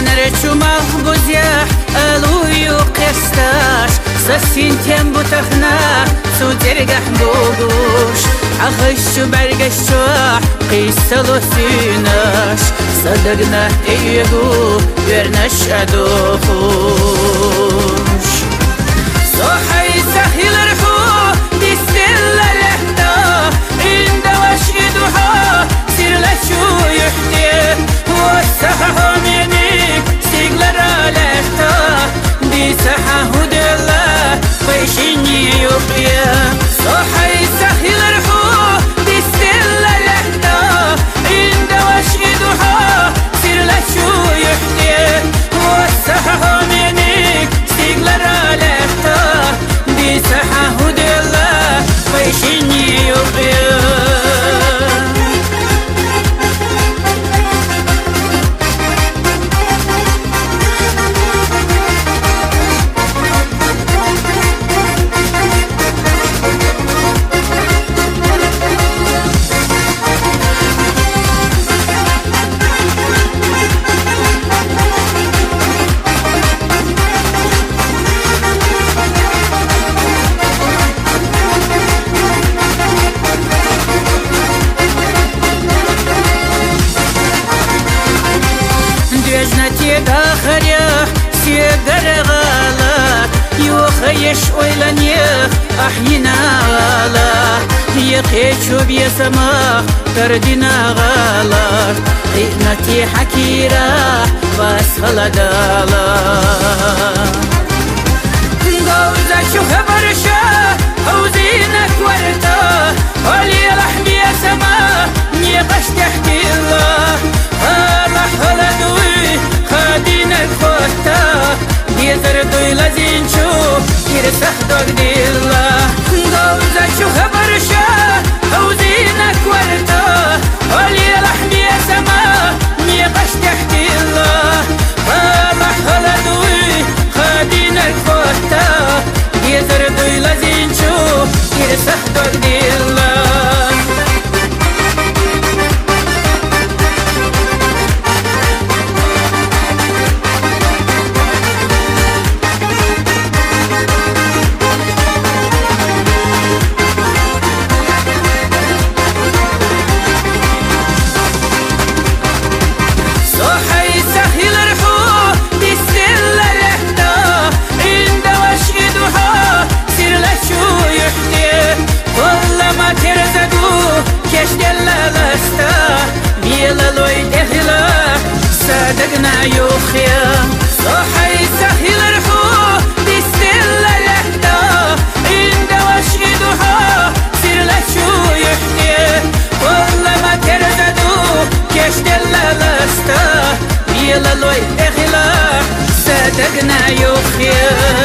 نرچوما بوزیح الویو قستاش سسین تیم بوتخنا سودرگح بوگوش عخشو برگشو قیسلو سیناش صدقنا تیگو ورنش ادوخوش صحي سهل رحو ديستل لحدا عند وشيدها سير لشو يحدي وسحه منك سيقلر لحدا دي سحه دلا ويشيني يبيا صحي سهل رحو ديستل لحدا عند وشيدها سير لشو يحدي وسحه منك سيقلر لحدا سحه دلا ويشيني يبيا داخريا سيقر غالا يوخيش ويلانيخ أحينا غالا يقيتشو بيسما تردنا غالا قيمتي حكيرا باسخلا دالا قوزا شو خبرشا حوزينك ورتا ولي لحمي سما نيقش تحكي الله مرحلة دوي خادينك فوتا ديزر دوي لزينشو يرسخ دوك ديلا قوزا شو خبرشا حوزينك ورتا ولي لحمي سما نيقش تحكي الله مرحلة دوي خادينك فوتا ديزر دوي لزينشو يرسخ دوك ديلا صدقنا يوخيا صحي سهل رحو ديستل لحدا عند وشيدها سير لشو يحكي والله ما ترزدو كيش دل لستا بيلا لوي اخلا صدقنا يوخيا